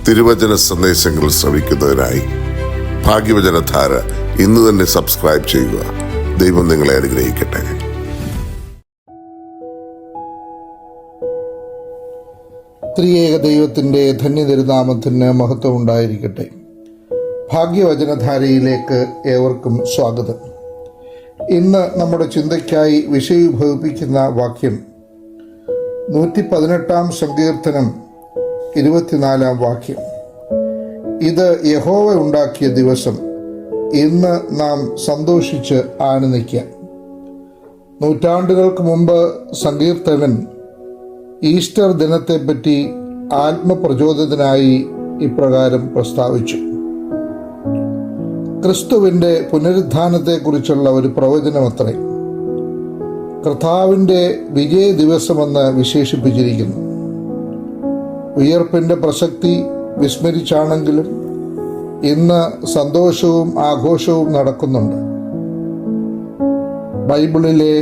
തിരുവചന സന്ദേശങ്ങൾ ശ്രവിക്കുന്നതിനായി ഭാഗ്യവചനധാര ഇന്ന് തന്നെ സബ്സ്ക്രൈബ് ചെയ്യുക. ദൈവം നിങ്ങളെ അനുഗ്രഹിക്കട്ടെ. ത്രിയേക ദൈവത്തിൻ്റെ ധന്യതിരുനാമത്തിന് മഹത്വം ഉണ്ടായിരിക്കട്ടെ. ഭാഗ്യവചനധാരയിലേക്ക് ഏവർക്കും സ്വാഗതം. ഇന്ന് നമ്മുടെ ചിന്തയ്ക്കായി വിഷയീഭവിപ്പിക്കുന്ന വാക്യം 118 സങ്കീർത്തനം 24 വാക്യം. ഇത് യഹോവ ഉണ്ടാക്കിയ ദിവസം, ഇന്ന് നാം സന്തോഷിച്ച് ആനന്ദിക്കാം. നൂറ്റാണ്ടുകൾക്ക് മുമ്പ് സങ്കീർത്തകൻ ഈസ്റ്റർ ദിനത്തെപ്പറ്റി ആത്മപ്രചോദനായി ഇപ്രകാരം പ്രസ്താവിച്ചു. ക്രിസ്തുവിൻ്റെ പുനരുത്ഥാനത്തെക്കുറിച്ചുള്ള ഒരു പ്രവചനമത്രേ. കർത്താവിൻ്റെ വിജയ ദിവസമെന്ന് വിശേഷിപ്പിച്ചിരിക്കുന്നു. ഉയർപ്പിൻ്റെ പ്രസക്തി വിസ്മരിച്ചാണെങ്കിലും ഇന്ന് സന്തോഷവും ആഘോഷവും നടക്കുന്നുണ്ട്. ബൈബിളിലെ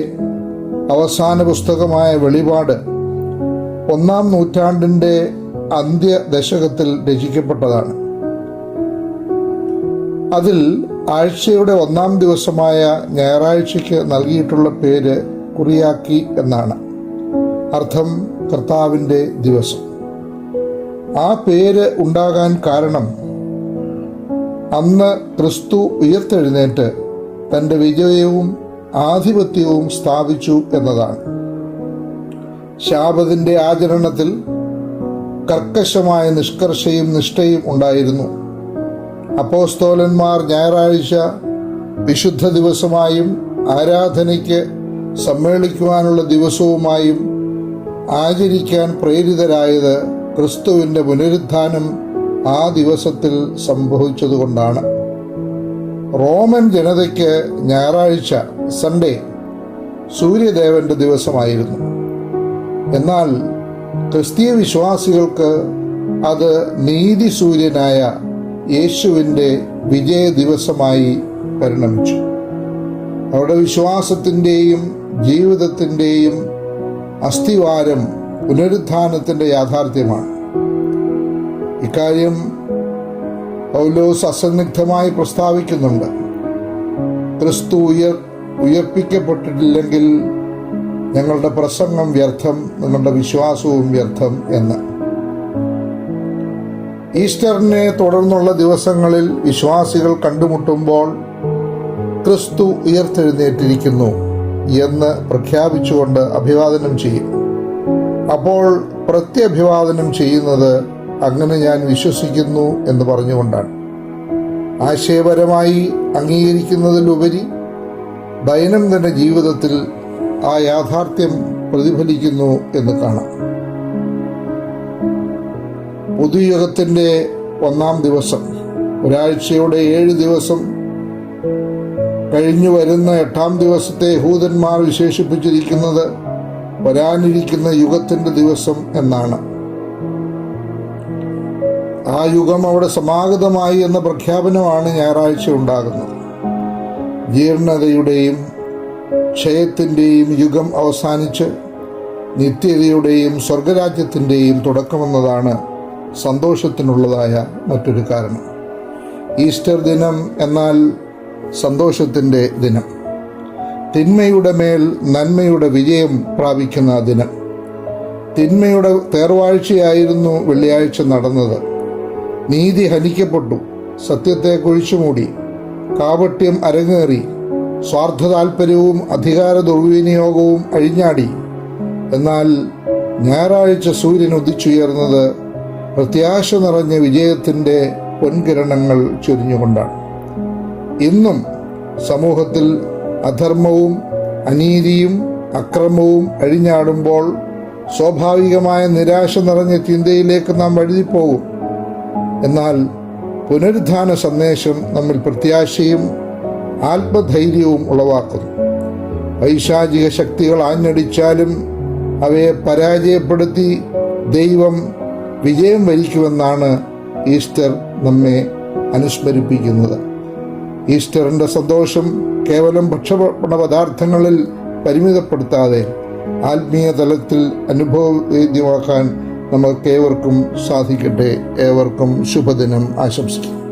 അവസാന പുസ്തകമായ വെളിപാട് 1-ാം നൂറ്റാണ്ടിൻ്റെ അന്ത്യ ദശകത്തിൽ രചിക്കപ്പെട്ടതാണ്. അതിൽ ആഴ്ചയുടെ 1-ാം ദിവസമായ ഞായറാഴ്ചയ്ക്ക് നൽകിയിട്ടുള്ള പേര് കുറിയാക്കി എന്നാണ്. അർത്ഥം കർത്താവിൻ്റെ ദിവസം. ആ പേര് ഉണ്ടാകാൻ കാരണം അന്ന് ക്രിസ്തു ഉയർത്തെഴുന്നേറ്റ് തൻ്റെ വിജയവും ആധിപത്യവും സ്ഥാപിച്ചു എന്നതാണ്. ശാബത്തിൻ്റെ ആചരണത്തിൽ കർക്കശമായ നിഷ്കർഷയും നിഷ്ഠയും ഉണ്ടായിരുന്നു. അപ്പോസ്തോലന്മാർ ഞായറാഴ്ച വിശുദ്ധ ദിവസമായും ആരാധനയ്ക്ക് സമ്മേളിക്കുവാനുള്ള ദിവസവുമായും ആചരിക്കാൻ പ്രേരിതരായത് ക്രിസ്തുവിൻ്റെ പുനരുത്ഥാനം ആ ദിവസത്തിൽ സംഭവിച്ചതുകൊണ്ടാണ്. റോമൻ ജനതയ്ക്ക് ഞായറാഴ്ച, സൺഡേ, സൂര്യദേവന്റെ ദിവസമായിരുന്നു. എന്നാൽ ക്രിസ്തീയ വിശ്വാസികൾക്ക് അത് നീതി സൂര്യനായ യേശുവിൻ്റെ വിജയ ദിവസമായി പരിണമിച്ചു. അവരുടെ വിശ്വാസത്തിൻ്റെയും ജീവിതത്തിൻ്റെയും അസ്ഥിവാരം പുനരുത്ഥാനത്തിൻ്റെ യാഥാർത്ഥ്യമാണ്. ഇക്കാര്യം പൗലോസ് അസന്നിഗ്ധമായി പ്രസ്താവിക്കുന്നുണ്ട്. ക്രിസ്തു ഉയർപ്പിക്കപ്പെട്ടിട്ടില്ലെങ്കിൽ ഞങ്ങളുടെ പ്രസംഗം വ്യർത്ഥം, നിങ്ങളുടെ വിശ്വാസവും വ്യർത്ഥം എന്ന്. ഈസ്റ്ററിനെ തുടർന്നുള്ള ദിവസങ്ങളിൽ വിശ്വാസികൾ കണ്ടുമുട്ടുമ്പോൾ ക്രിസ്തു ഉയർത്തെഴുന്നേറ്റിരിക്കുന്നു എന്ന് പ്രഖ്യാപിച്ചുകൊണ്ട് അഭിവാദനം ചെയ്യും. അപ്പോൾ പ്രത്യഭിവാദനം ചെയ്യുന്നത് അങ്ങനെ ഞാൻ വിശ്വസിക്കുന്നു എന്ന് പറഞ്ഞുകൊണ്ടാണ്. ആശയപരമായി അംഗീകരിക്കുന്നതിലുപരി ദൈനംദിന ജീവിതത്തിൽ ആ യാഥാർത്ഥ്യം പ്രതിഫലിക്കുന്നു എന്ന് കാണാം. പുതുയുഗത്തിൻ്റെ 1-ാം ദിവസം, ഒരാഴ്ചയുടെ 7 ദിവസം കഴിഞ്ഞു വരുന്ന 8-ാം ദിവസത്തെ യഹൂദന്മാർ വിശേഷിപ്പിച്ചിരിക്കുന്നത് വരാനിരിക്കുന്ന യുഗത്തിൻ്റെ ദിവസം എന്നാണ്. ആ യുഗം അവിടെ സമാഗതമായി എന്ന പ്രഖ്യാപനമാണ് ഞായറാഴ്ച ഉണ്ടാകുന്നത്. ജീർണതയുടെയും ക്ഷയത്തിൻ്റെയും യുഗം അവസാനിച്ച് നിത്യതയുടെയും സ്വർഗരാജ്യത്തിൻ്റെയും തുടക്കമെന്നതാണ് സന്തോഷത്തിനുള്ളതായ മറ്റൊരു കാരണം. ഈസ്റ്റർ ദിനം എന്നാൽ സന്തോഷത്തിൻ്റെ ദിനം, തിന്മയുടെ മേൽ നന്മയുടെ വിജയം പ്രാപിക്കുന്ന ദിനം. തിന്മയുടെ തേർവാഴ്ചയായിരുന്നു വെള്ളിയാഴ്ച നടന്നത്. നീതി ഹനിക്കപ്പെട്ടു, സത്യത്തെ കുഴിച്ചുമൂടി, കാപട്യം അരങ്ങേറി, സ്വാർത്ഥ താൽപര്യവും അധികാര ദുർവിനിയോഗവും അഴിഞ്ഞാടി. എന്നാൽ ഞായറാഴ്ച സൂര്യൻ ഉദിച്ചുയർന്നത് പ്രത്യാശ നിറഞ്ഞ വിജയത്തിൻ്റെ പൊൻകിരണങ്ങൾ ചൊരിഞ്ഞുകൊണ്ടാണ്. ഇന്നും സമൂഹത്തിൽ അധർമ്മവും അനീതിയും അക്രമവും അഴിഞ്ഞാടുമ്പോൾ സ്വാഭാവികമായ നിരാശ നിറഞ്ഞ ചിന്തയിലേക്ക് നാം വഴുതിപ്പോകും. എന്നാൽ പുനരുത്ഥാന സന്ദേശം നമ്മിൽ പ്രത്യാശയും ആത്മധൈര്യവും ഉളവാക്കുന്നു. പൈശാചിക ശക്തികൾ ആഞ്ഞടിച്ചാലും അവയെ പരാജയപ്പെടുത്തി ദൈവം വിജയം വരിക്കുമെന്നാണ് ഈസ്റ്റർ നമ്മെ അനുസ്മരിപ്പിക്കുന്നത്. ഈസ്റ്ററിൻ്റെ സന്തോഷം കേവലം ഭക്ഷണ പദാർത്ഥങ്ങളിൽ പരിമിതപ്പെടുത്താതെ ആത്മീയ തലത്തിൽ അനുഭവവേദ്യമാക്കാൻ നമുക്ക് ഏവർക്കും സാധിക്കട്ടെ. ഏവർക്കും ശുഭദിനം ആശംസിക്കും.